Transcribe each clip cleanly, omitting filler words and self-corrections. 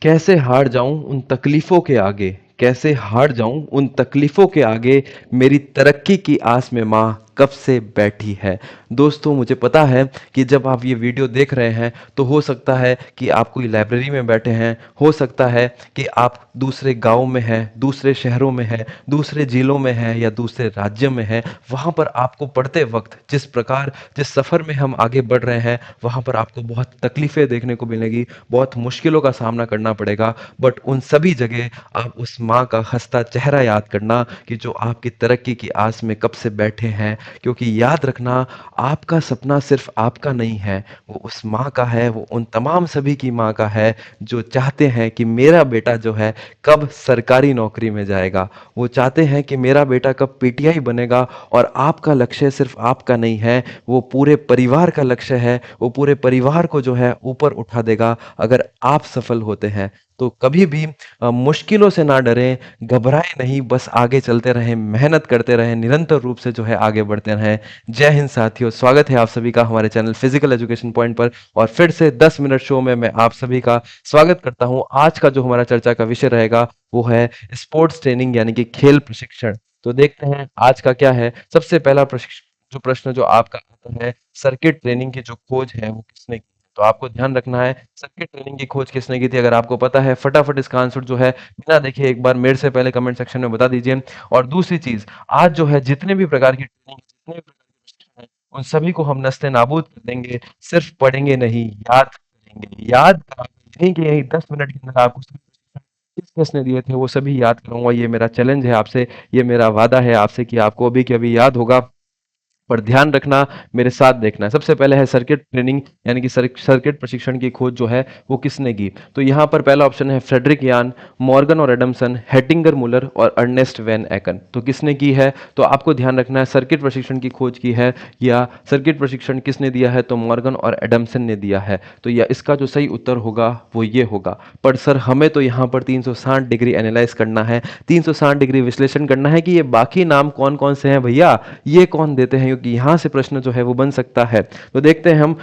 कैसे हार जाऊं उन तकलीफों के आगे, कैसे हार जाऊं उन तकलीफों के आगे, मेरी तरक्की की आस में माँ कब से बैठी है। दोस्तों, मुझे पता है कि जब आप ये वीडियो देख रहे हैं तो हो सकता है कि आप कोई लाइब्रेरी में बैठे हैं, हो सकता है कि आप दूसरे गांव में हैं, दूसरे शहरों में हैं, दूसरे जिलों में हैं या दूसरे राज्य में हैं। वहां पर आपको पढ़ते वक्त जिस सफ़र में हम आगे बढ़ रहे हैं, वहां पर आपको बहुत तकलीफें देखने को मिलेगी, बहुत मुश्किलों का सामना करना पड़ेगा। बट उन सभी जगह आप उस माँ का हंसता चेहरा याद करना कि जो आपकी तरक्की की आस में कब से बैठे हैं। क्योंकि याद रखना, आपका सपना सिर्फ आपका नहीं है, वो उस माँ का है, वो उन तमाम सभी की माँ का है जो चाहते हैं कि मेरा बेटा जो है कब सरकारी नौकरी में जाएगा। वो चाहते हैं कि मेरा बेटा कब पीटीआई बनेगा। और आपका लक्ष्य सिर्फ आपका नहीं है, वो पूरे परिवार का लक्ष्य है। वो पूरे परिवार को जो है ऊपर उठा देगा अगर आप सफल होते हैं। तो कभी भी मुश्किलों से ना डरें, घबराएं नहीं, बस आगे चलते रहें, मेहनत करते रहें, निरंतर रूप से जो है आगे बढ़ते रहें। जय हिंद साथियों, स्वागत है आप सभी का हमारे चैनल फिजिकल एजुकेशन पॉइंट पर। और फिर से 10 मिनट शो में मैं आप सभी का स्वागत करता हूं। आज का जो हमारा चर्चा का विषय रहेगा वो है स्पोर्ट्स ट्रेनिंग यानी कि खेल प्रशिक्षण। तो देखते हैं आज का क्या है। सबसे पहला प्रशिक्षण जो प्रश्न जो आपका आता है, सर्किट ट्रेनिंग की जो खोज है वो किसने की। तो आपको ध्यान रखना है सर्किट ट्रेनिंग की खोज किसने की थी। अगर आपको पता है फटाफट इसका आंसर जो है बिना देखे एक बार मेरे से पहले कमेंट सेक्शन में बता दीजिए। और दूसरी चीज, आज जो है जितने भी प्रकार की ट्रेनिंग, जितने भी प्रकार के प्रशिक्षण हैं, उन सभी को हम नस्ते नाबूद कर देंगे। सिर्फ पढ़ेंगे नहीं, याद करेंगे। याद कराएंगे, यहीं के यहीं 10 मिनट के अंदर आपको सभी प्रशिक्षण किस किसने दिए थे वो सभी याद कराऊंगा। ये मेरा चैलेंज है आपसे, ये मेरा वादा है आपसे कि आपको अभी के अभी याद होगा। पर ध्यान रखना, मेरे साथ देखना है। सबसे पहले है सर्किट ट्रेनिंग यानी कि सर्किट प्रशिक्षण की खोज जो है वो किसने की। तो यहाँ पर पहला ऑप्शन है फ्रेडरिक यान, मॉर्गन और एडमसन, हेटिंगर मुलर और अर्नेस्ट वैन एकन। तो किसने की है, तो आपको ध्यान रखना है सर्किट प्रशिक्षण की खोज की है या सर्किट प्रशिक्षण किसने दिया है, तो मॉर्गन और एडमसन ने दिया है। तो या इसका जो सही उत्तर होगा वो ये होगा। पर सर हमें तो यहाँ पर 360 डिग्री एनालाइज करना है, 360 डिग्री विश्लेषण करना है कि ये बाकी नाम कौन कौन से हैं भैया, ये कौन देते हैं, क्योंकि यहाँ से प्रश्न जो है वो बन सकता है। तो देखते हैं हम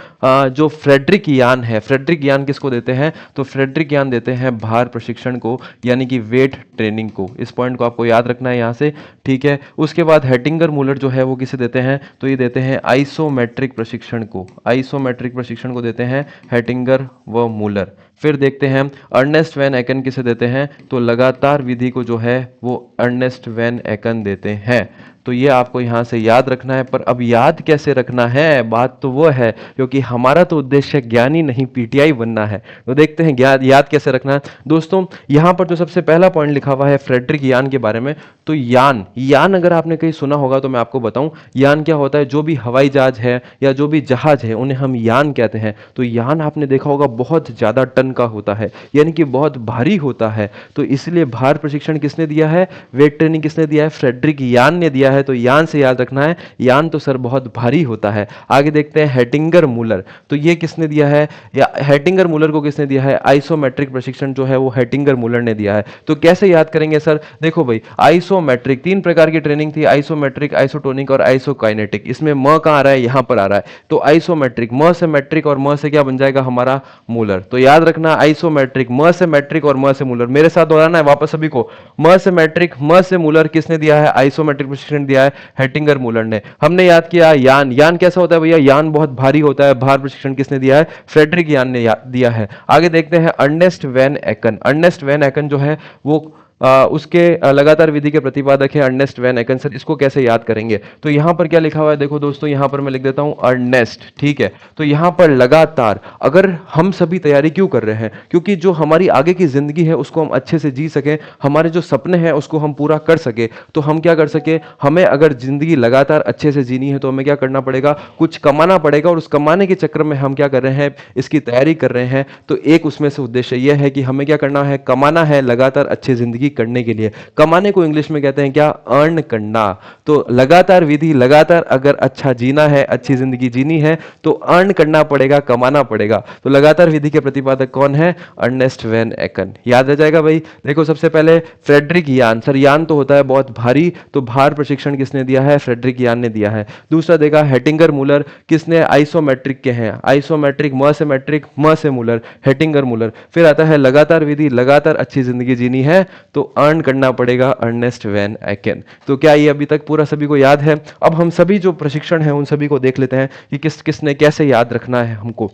जो फ्रेडरिक यान है, फ्रेडरिक यान किसको देते हैं, तो फ्रेडरिक यान देते हैं भार प्रशिक्षण को यानी कि वेट ट्रेनिंग को। इस पॉइंट को आपको याद रखना है यहाँ से, ठीक है। उसके बाद हेटिंगर मूलर जो है वो किसे देते हैं, तो ये देते हैं आइसोमेट्रिक प्रशिक्षण को, आइसोमेट्रिक प्रशिक्षण को देते हैं हेटिंगर व मूलर। फिर देखते हैं अर्नेस्ट वैन एकन किसे देते हैं, तो लगातार विधि को जो है वो अर्नेस्ट वैन एकन देते हैं। तो ये आपको यहाँ से याद रखना है। पर अब याद कैसे रखना है, बात तो वो है, क्योंकि हमारा तो उद्देश्य ज्ञानी नहीं पीटीआई बनना है। तो देखते हैं याद याद कैसे रखना है। दोस्तों, यहाँ पर जो सबसे पहला पॉइंट लिखा हुआ है फ्रेडरिक यान के बारे में, तो यान यान अगर आपने कहीं सुना होगा तो मैं आपको बताऊं यान क्या होता है। जो भी हवाई जहाज है या जो भी जहाज है उन्हें हम यान कहते हैं। तो यान आपने देखा होगा बहुत ज्यादा टन का होता है, यानी कि बहुत भारी होता है। तो इसलिए भार प्रशिक्षण किसने दिया है, वेट ट्रेनिंग किसने दिया है, फ्रेडरिक यान ने दिया है। तो यान से याद रखना है, यान तो सर बहुत भारी होता है। आगे देखते हैं हेटिंगर मूलर, तो ये किसने दिया है, या हेटिंगर मूलर को किसने दिया है, आइसोमेट्रिक प्रशिक्षण जो है वो हेटिंगर मूलर ने दिया है। तो कैसे याद करेंगे सर, देखो भाई आइसोमेट्रिक, तीन प्रकार की ट्रेनिंग थी, आइसोमेट्रिक, आइसोटोनिक और आइसोकाइनेटिक। इसमें म कहाँ आ रहा है, यहां पर आ रहा है। तो आइसोमेट्रिक, म से मैट्रिक और म से क्या बन जाएगा हमारा मूलर। तो याद रखना आइसोमेट्रिक, म से मैट्रिक और म से मूलर। मेरे साथ दोहराना है वापस सभी को, म से मैट्रिक, म से मूलर किसने दिया है, आइसोमेट्रिक प्रशिक्षण दिया है हेटिंगर मूलर ने। हमने याद किया यान, यान कैसा होता है भैया, यान बहुत भारी होता है। भार प्रशिक्षण किसने दिया है, फ्रेडरिक यान ने दिया है। आगे देखते हैं अर्नेस्ट वैन एकन, अर्नेस्ट वैन एकन जो है वो उसके लगातार विधि के प्रतिपादक है अर्नेस्ट वैन एकन। सर इसको कैसे याद करेंगे, तो यहां पर क्या लिखा हुआ है, देखो दोस्तों यहां पर मैं लिख देता हूं अर्नेस्ट, ठीक है। तो यहां पर लगातार, अगर हम सभी तैयारी क्यों कर रहे हैं, क्योंकि जो हमारी आगे की जिंदगी है उसको हम अच्छे से जी सके, हमारे जो सपने हैं उसको हम पूरा कर सके। तो हम क्या कर सके, हमें अगर जिंदगी लगातार अच्छे से जीनी है तो हमें क्या करना पड़ेगा, कुछ कमाना पड़ेगा। और उस कमाने के चक्कर में हम क्या कर रहे हैं, इसकी तैयारी कर रहे हैं। तो एक उसमें से उद्देश्य यह है कि हमें क्या करना है, कमाना है, लगातार अच्छी जिंदगी जिंदगी करने के लिए। कमाने को इंग्लिश में कहते हैं क्या? अर्न करना। तो लगातार विधि, लगातार अगर अच्छा जीना है, अच्छी जिंदगी जीनी है तो अर्न करना पड़ेगा, कमाना पड़ेगा। तो लगातार विधि के प्रतिपादक कौन है? Ernest van Aken. याद रह जाएगा भाई। देखो सबसे पहले फ्रेडरिक यान। सर यान तो होता है बहुत भारी, तो भार प्रशिक्षण किसने दिया है? फ्रेडरिक यान ने दिया है। दूसरा देखा हेटिंगर मूलर, किसने? आइसोमेट्रिक के हैं, आइसोमेट्रिक, म से मैट्रिक, म से मूलर, हेटिंगर मूलर। फिर आता है लगातार विधि, लगातार अच्छी जिंदगी जीनी है तो अर्न करना पड़ेगा, अर्नेस्ट वैन एकेन। तो क्या ये अभी तक पूरा सभी को याद है? अब हम सभी जो प्रशिक्षण है उन सभी को देख लेते हैं कि किसने कैसे याद रखना है हमको।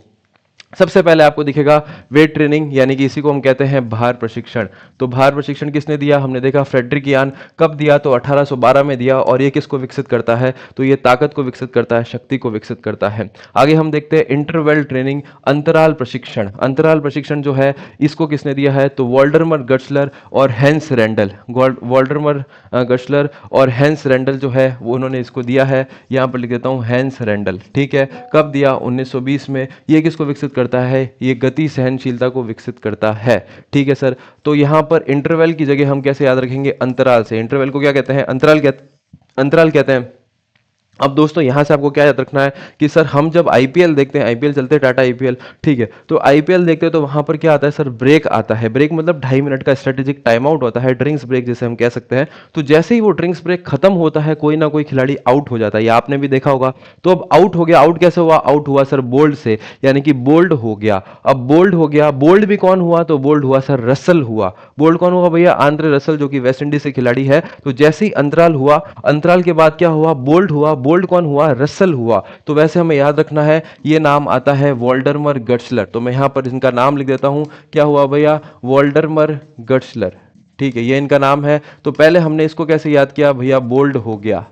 सबसे पहले आपको दिखेगा वेट ट्रेनिंग, यानी कि इसी को हम कहते हैं भार प्रशिक्षण। तो भार प्रशिक्षण किसने दिया? हमने देखा फ्रेडरिक यान। कब दिया? तो 1812 में दिया। और ये किसको विकसित करता है? तो ये ताकत को विकसित करता है, शक्ति को विकसित करता है। आगे हम देखते हैं इंटरवल ट्रेनिंग, अंतराल प्रशिक्षण। अंतराल प्रशिक्षण जो है इसको किसने दिया है? तो वॉल्डरमर गट्सलर और हैंस रेंडल। वॉल्डरमर गट्सलर और हैंस रेंडल जो है वो उन्होंने इसको दिया है। यहाँ पर लिख देता हूँ हैंस रेंडल, ठीक है। कब दिया? 1920 में। ये किसको विकसित करता है? ये गति सहनशीलता को विकसित करता है, ठीक है सर। तो यहां पर इंटरवल की जगह हम कैसे याद रखेंगे? अंतराल से। इंटरवल को क्या कहते हैं? अंतराल कहते हैं। अब दोस्तों यहां से आपको क्या याद रखना है कि सर हम जब आईपीएल देखते हैं, आईपीएल चलते हैं टाटा आईपीएल, ठीक है, तो आईपीएल देखते हैं तो वहां पर क्या आता है सर? ब्रेक आता है। ब्रेक मतलब 2.5 मिनट का स्ट्रेटेजिक टाइम आउट होता है, ड्रिंक्स ब्रेक जिसे हम कह सकते हैं। तो जैसे ही वो ड्रिंक्स ब्रेक खत्म होता है कोई ना कोई खिलाड़ी आउट हो जाता है, ये आपने भी देखा होगा। तो अब आउट हो गया। आउट कैसे हुआ? आउट हुआ सर बोल्ड से, यानी कि बोल्ड हो गया। अब बोल्ड हो गया, बोल्ड भी कौन हुआ? तो बोल्ड हुआ सर रसल हुआ। बोल्ड कौन हुआ भैया? आंद्रे रसल, जो कि वेस्ट इंडीज से खिलाड़ी है। तो जैसे ही अंतराल हुआ, अंतराल के बाद क्या हुआ? बोल्ड हुआ। बोल्ड कौन हुआ? रसल हुआ। तो वैसे हमें याद रखना है ये नाम आता है वॉल्डरमर गट्सलर। तो मैं यहां पर इनका नाम लिख देता हूं। क्या हुआ भैया? वॉल्डरमर गट्सलर, ठीक है, ये इनका नाम है। तो पहले हमने इसको कैसे याद किया भैया? बोल्ड हो गया,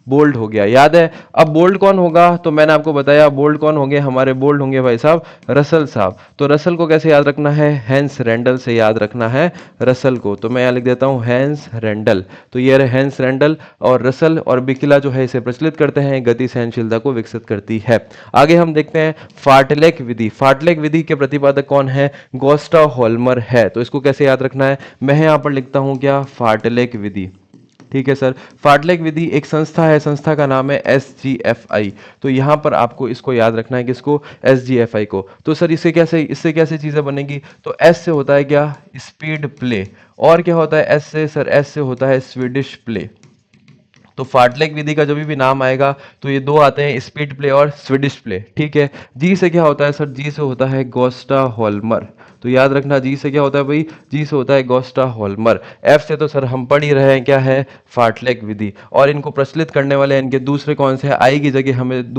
बोल्ड हो गया, याद है। अब बोल्ड कौन होगा? तो मैंने आपको बताया बोल्ड कौन होंगे? हमारे बोल्ड होंगे भाई साहब रसल साहब। तो रसल को कैसे याद रखना है? हैंस रेंडल से याद रखना है रसल को। तो मैं यहां लिख देता हूं हैंस रेंडल। तो ये रहे हैंस रेंडल। और रसल और बिकिला जो है इसे प्रचलित करते हैं, गति सहनशीलता को विकसित करती है। आगे हम देखते हैं फार्टलेक विधि। फार्टलेक विधि के प्रतिपादक कौन है? गोस्टा होल्मर है। तो इसको कैसे याद रखना है? मैं यहां पर लिखता हूं क्या? फार्टलेक विधि, ठीक है सर। फार्टलेक विधि एक संस्था है, संस्था का नाम है SGFI। तो यहां पर आपको इसको याद रखना है, किसको? SGFI को। तो सर इससे कैसे चीजें बनेंगी? तो S से होता है क्या? Speed play. और क्या होता है S से? सर S से होता है स्वीडिश प्ले। तो फार्टलेक विधि का जब भी नाम आएगा तो ये दो आते हैं, स्पीड प्ले और स्वीडिश प्ले, ठीक है। जी से क्या होता है सर? जी से होता है गोस्टा होल्मर। तो याद रखना जी से क्या होता है भाई? जी से होता है गोस्टा होल्मर। एफ से तो सर हम पढ़ ही रहे हैं, क्या है? फार्टलेक विधि। और इनको प्रचलित करने वाले इनके दूसरे कौन से हैं? आई की जगह हमें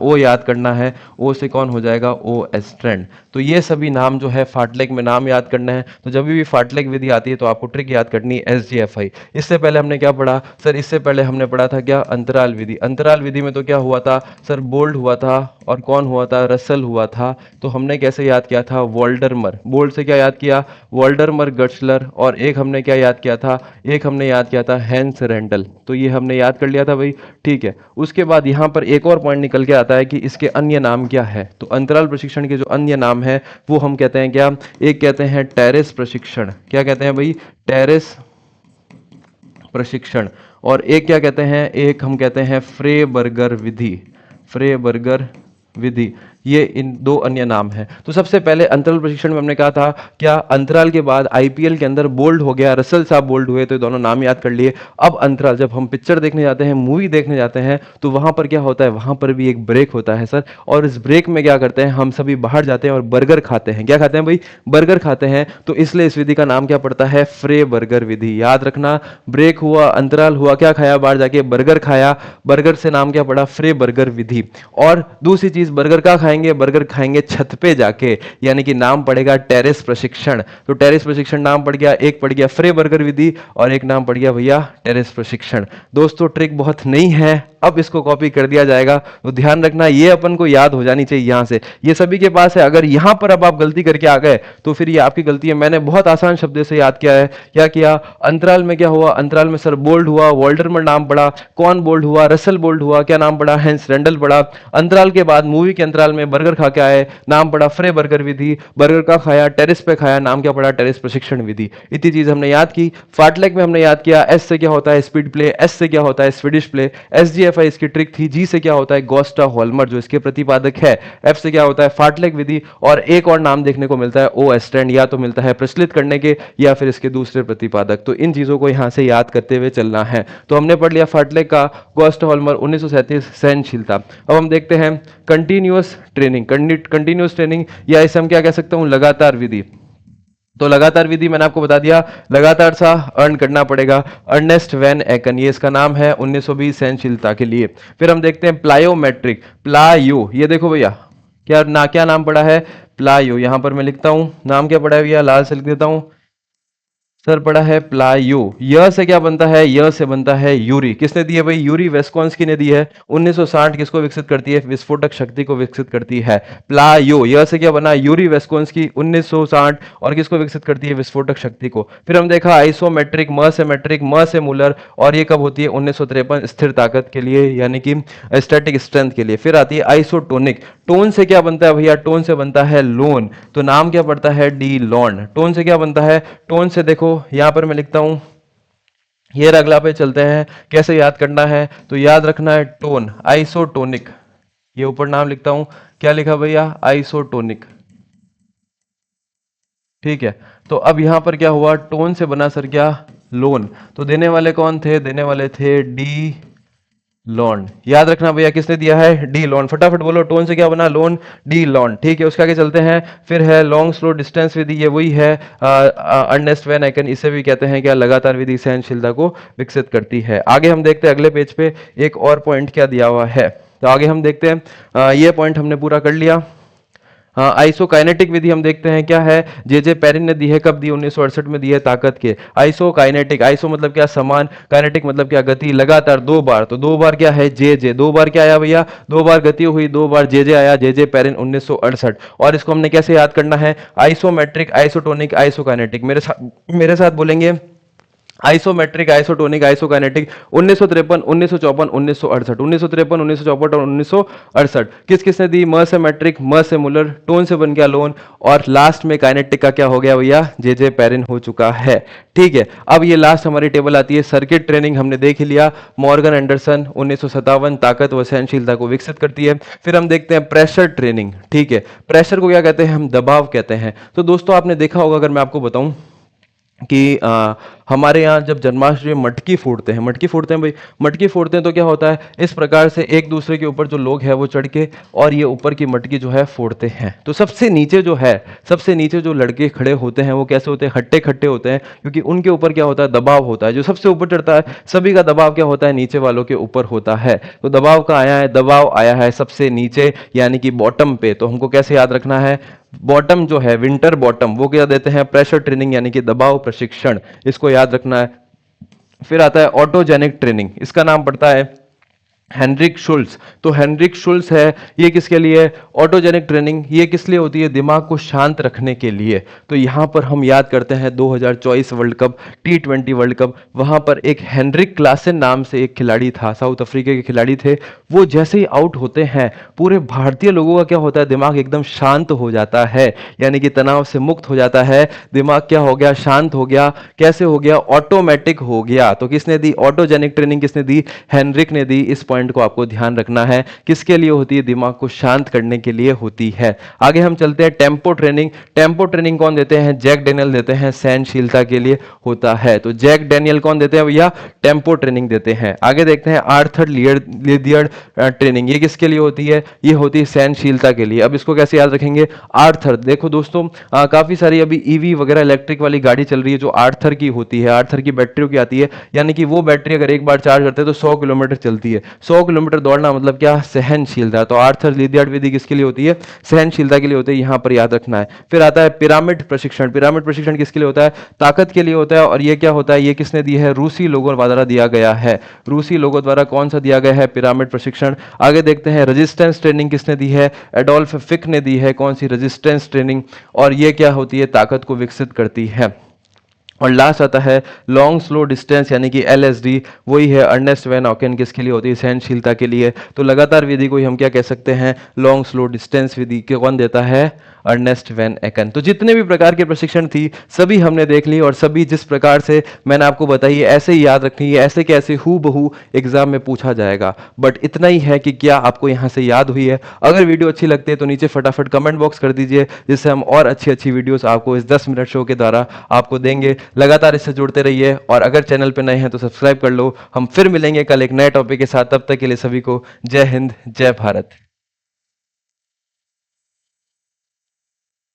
ओ याद करना है। ओ से कौन हो जाएगा? ओ एस्ट्रेंड। तो ये सभी नाम जो है फार्टलेक में नाम याद करना है। तो जब भी फार्टलेक विधि आती है तो आपको ट्रिक याद करनी है SGFI। इससे पहले हमने क्या पढ़ा सर? इससे पहले हमने पढ़ा था क्या? अंतराल विधि। अंतराल विधि में तो क्या हुआ था सर? बोल्ड हुआ था। और कौन हुआ था? रसल हुआ था। तो हमने कैसे याद किया था? वॉल्डरमर। बोल्ड से क्या याद किया? वॉल्डरमर गट्सलर। और एक हमने क्या याद किया था? एक हमने याद किया था हैंस रेंडल। तो ये हमने याद कर लिया था भाई, ठीक है। उसके बाद यहां पर एक और पॉइंट निकल के आता है कि इसके अन्य नाम क्या है। तो अंतराल प्रशिक्षण के जो अन्य नाम है वो हम कहते हैं क्या? एक कहते हैं टेरेस प्रशिक्षण। क्या कहते हैं भाई? टेरेस प्रशिक्षण। और एक क्या कहते हैं? एक हम कहते हैं फ्रेबर्गर विधि। फ्रेबर्गर विधि, ये इन दो अन्य नाम हैं। तो सबसे पहले अंतराल प्रशिक्षण में हमने कहा था क्या? अंतराल के बाद आईपीएल के अंदर बोल्ड हो गया, रसल साहब बोल्ड हुए, तो ये दोनों नाम याद कर लिए। अब अंतराल, जब हम पिक्चर देखने जाते हैं, मूवी देखने जाते हैं, तो वहां पर क्या होता है? वहां पर भी एक ब्रेक होता है सर। और इस ब्रेक में क्या करते हैं? हम सभी बाहर जाते हैं और बर्गर खाते हैं। क्या खाते हैं भाई? बर्गर खाते हैं। तो इसलिए इस विधि का नाम क्या पड़ता है? फ्रे बर्गर विधि। याद रखना, ब्रेक हुआ, अंतराल हुआ, क्या खाया? बाहर जाके बर्गर खाया। बर्गर से नाम क्या पड़ा? फ्रे बर्गर विधि। और दूसरी चीज, बर्गर का खाएंगे? बर्गर खाएंगे छत पे जाके, यानी कि नाम पड़ेगा टेरेस प्रशिक्षण। तो टेरेस प्रशिक्षण नाम पड़ गया, एक पड़ गया फ्रे बर्गर विधि और एक नाम पड़ गया भैया टेरेस प्रशिक्षण। दोस्तों ट्रिक बहुत नहीं है, अब इसको कॉपी कर दिया जाएगा। तो ध्यान रखना, ये अपन को याद हो जानी चाहिए यहाँ से, ये सभी के पास है। अगर यहाँ पर अब आप गलती करके आ गए तो फिर ये आपकी गलती है। मैंने बहुत आसान शब्द से याद किया है। क्या किया, अंतराल में क्या हुआ, अंतराल में सर बोल्ड हुआ, वोल्डरमर नाम पड़ा, कौन बोल्ड हुआ, रसल बोल्ड हुआ, क्या नाम पड़ा, हेंस रेंडल पड़ा। अंतराल के बाद मूवी के अंतराल में बर्गर खा के आए, नाम पड़ा फ्रे बर्गर विधि, बर्गर का खाया, टेरिस पे खाया, नाम क्या पड़ा, टेरिस प्रशिक्षण विधि। इतनी चीज हमने याद की। फार्टलेक में हमने याद किया, एस से क्या होता है, स्पीड प्ले, एस से क्या होता है, स्वीडिश प्ले, एसजीएफआई इसकी ट्रिक थी, जी से क्या होता है, गोस्टा हॉलमर जो इसके प्रतिपादक है, एफ से क्या होता है, फार्टलेक विधि, और एक और नाम देखने को मिलता है ओ एस्टेंड, या तो मिलता है प्रचलित करने के या फिर इसके दूसरे प्रतिपादक। तो इन चीजों को यहां से याद करते हुए चलना है। तो हमने पढ़ लिया फार्टलेक का, गोस्टा हॉलमर 1937 सहनशीलता। अब हम देखते हैं कंटिन्यूअस ट्रेनिंग, कंटिन्यूअस ट्रेनिंग, या इसे हम क्या कह सकता हूं, लगातार विधि। तो लगातार विधि मैंने आपको बता दिया, लगातार सा अर्न करना पड़ेगा। अर्नेस्ट वैन एकन, ये इसका नाम है, 1920 सहनशीलता के लिए। फिर हम देखते हैं प्लायोमेट्रिक, प्लायो, ये देखो भैया क्या नाम पड़ा है, प्लायो। यहां पर मैं लिखता हूं नाम क्या पड़ा है भैया, लाल से लिख देता हूं सर, पड़ा है प्लायो। यह से क्या बनता है, यह से बनता है यूरी। किसने दी है भाई, यूरी वेस्कोंस्की ने दी है। 1960 किसको विकसित करती है, विस्फोटक शक्ति को विकसित करती है। प्लायो, यह से क्या बना, यूरी वेस्कोंस्की 1960, और किसको विकसित करती है, विस्फोटक शक्ति को। फिर हम देखा आइसोमेट्रिक, म से मूलर, और ये कब होती है, 1953 स्थिर ताकत के लिए, यानी कि स्टैटिक स्ट्रेंथ के लिए। फिर आती है आइसोटोनिक, टोन से क्या बनता है भैया, टोन से बनता है लोन, तो नाम क्या पड़ता है, डी लॉन। टोन से क्या बनता है, टोन से देखो यहां पर मैं लिखता हूं, ये अगला पे चलते हैं, कैसे याद करना है, तो याद रखना है टोन, आइसोटोनिक, ये ऊपर नाम लिखता हूं, क्या लिखा भैया, आइसोटोनिक, ठीक है। तो अब यहां पर क्या हुआ, टोन से बना सर क्या, लोन। तो देने वाले कौन थे, देने वाले थे डी लॉन। याद रखना भैया किसने दिया है, डी लॉन। फटाफट बोलो, टोन से क्या बना, लोन, डी लॉन, ठीक है। उसके आगे चलते हैं, फिर है लॉन्ग स्लो डिस्टेंस विधि, ये वही है, अर्नेस्ट वैन एकन, इसे भी कहते हैं क्या, लगातार विधि सहनशीलता को विकसित करती है। आगे हम देखते हैं अगले पेज पे एक और पॉइंट क्या दिया हुआ है। तो आगे हम देखते हैं, ये पॉइंट हमने पूरा कर लिया। हाँ, आइसोकाइनेटिक विधि हम देखते हैं क्या है, जे पेरिन ने दी है, कब दी, 1968 में दी है, ताकत के। आइसोकाइनेटिक, आइसो मतलब क्या, समान, काइनेटिक मतलब क्या, गति, लगातार 2 बार, तो 2 बार क्या है, जे 2 बार क्या आया भैया, 2 बार गति हुई, 2 बार जे आया, जे पेरिन 1968। और इसको हमने कैसे याद करना है, आइसोमेट्रिक, आइसोटोनिक, आइसोकाइनेटिक। मेरे साथ बोलेंगे, आइसोमेट्रिक, आइसोटोनिक, आइसोकाइनेटिक, 1953, 1954, 1968, 1953, 1954 और 1968। किस किसने दी, म से मैट्रिक, म से मुलर, टोन से बन गया लोन, और लास्ट में काइनेटिक का क्या हो गया भैया, जे पेरिन हो चुका है, ठीक है। अब ये लास्ट हमारी टेबल आती है, सर्किट ट्रेनिंग हमने देख ही लिया, मॉर्गन एंडरसन 1957 ताकत व सहनशीलता को विकसित करती है। फिर हम देखते हैं प्रेशर ट्रेनिंग, ठीक है। प्रेशर को क्या कहते हैं, हम दबाव कहते हैं। तो दोस्तों आपने देखा होगा, अगर मैं आपको बताऊं कि हमारे यहाँ जब जन्माष्टमी में मटकी फोड़ते हैं भाई, मटकी फोड़ते हैं तो क्या होता है, इस प्रकार से एक दूसरे के ऊपर जो लोग हैं वो चढ़ के और ये ऊपर की मटकी जो है फोड़ते हैं। तो सबसे नीचे जो लड़के खड़े होते हैं वो कैसे होते हैं, हट्टे खट्टे होते हैं, क्योंकि उनके ऊपर क्या होता है, दबाव होता है। जो सबसे ऊपर चढ़ता है सभी का दबाव क्या होता है, नीचे वालों के ऊपर होता है। तो दबाव आया है सबसे नीचे, यानी कि बॉटम पे। तो हमको कैसे याद रखना है, बॉटम जो है, विंटर बॉटम, वो क्या देते हैं, प्रेशर ट्रेनिंग, यानी कि दबाव प्रशिक्षण, इसको याद रखना है। फिर आता है ऑटोजेनिक ट्रेनिंग, इसका नाम पड़ता है हेनरिक शुल्स। तो हेनरिक शुल्स है, ये किसके लिए, ऑटोजेनिक ट्रेनिंग, ये किस लिए होती है, दिमाग को शांत रखने के लिए। तो यहां पर हम याद करते हैं 2024 world cup, T20 world cup, वहां पर एक हेनरिक क्लासन नाम से एक खिलाड़ी था, साउथ अफ्रीका के खिलाड़ी थे। वो जैसे ही आउट होते हैं, पूरे भारतीय लोगों का क्या होता है, दिमाग एकदम शांत हो जाता है, यानी कि तनाव से मुक्त हो जाता है, दिमाग क्या हो गया, शांत हो गया। कैसे हो गया, ऑटोमेटिक हो गया। तो किसने दी, ऑटोजेनिक ट्रेनिंग किसने दी, हेनरिक ने दी। इस पॉइंट को आपको ध्यान रखना है, किसके लिए होती है, दिमाग को शांत करने के लिए होती है। आगे हम चलते हैं टेम्पो ट्रेनिंग। टेम्पो ट्रेनिंग कौन देते हैं, जैक डेनियल देते हैं, सहनशीलता के लिए होता है। तो जैक डेनियल कौन देते हैं भैया, टेम्पो ट्रेनिंग देते हैं। आगे देखते हैं आर्थर लियर्ड ट्रेनिंग, ये किसके लिए होती है, ये होती है सहनशीलता के लिए। अब इसको कैसे याद रखेंगे, आर्थर, देखो दोस्तों काफी सारी अभी ईवी वगैरह इलेक्ट्रिक वाली गाड़ी चल रही है जो आर्थर की होती है, आर्थर की बैटरी की आती है, यानी कि वो बैटरी अगर एक बार चार्ज करते हैं तो 100 किलोमीटर चलती है। 100 किलोमीटर दौड़ना मतलब क्या, सहनशीलता। तो आर्थर लिदियार्ड विधि किसके लिए होती है, सहनशीलता के लिए होती है, यहाँ पर याद रखना है। फिर आता है पिरामिड प्रशिक्षण। पिरामिड प्रशिक्षण किसके लिए होता है, ताकत के लिए होता है। और ये क्या होता है, ये किसने दी है, रूसी लोगों द्वारा दिया गया है। रूसी लोगों द्वारा कौन सा दिया गया है, पिरामिड प्रशिक्षण। आगे देखते हैं रेजिस्टेंस ट्रेनिंग किसने दी है, एडोल्फ फिक ने दी है। कौन सी, रेजिस्टेंस ट्रेनिंग। और ये क्या होती है, ताकत को विकसित करती है। और लास्ट आता है लॉन्ग स्लो डिस्टेंस यानी कि एलएसडी, वही है अर्नेस्ट वैन ऑकेन, किसके लिए होती है, सहनशीलता के लिए। तो लगातार विधि को ही हम क्या कह सकते हैं, लॉन्ग स्लो डिस्टेंस विधि के कौन देता है, अर्नेस्ट वैन एकन। तो जितने भी प्रकार के प्रशिक्षण थी सभी हमने देख ली, और सभी जिस प्रकार से मैंने आपको बताई है ऐसे ही याद रखनी है, ऐसे के ऐसे हू बहू एग्जाम में पूछा जाएगा। बट इतना ही है कि क्या आपको यहाँ से याद हुई है। अगर वीडियो अच्छी लगती है तो नीचे फटाफट कमेंट बॉक्स कर दीजिए, जिससे हम और अच्छी अच्छी वीडियोस आपको इस 10 मिनट शो के द्वारा आपको देंगे। लगातार इससे जुड़ते रहिए, और अगर चैनल पे नए हैं तो सब्सक्राइब कर लो। हम फिर मिलेंगे कल एक नए टॉपिक के साथ, तब तक के लिए सभी को जय हिंद, जय भारत।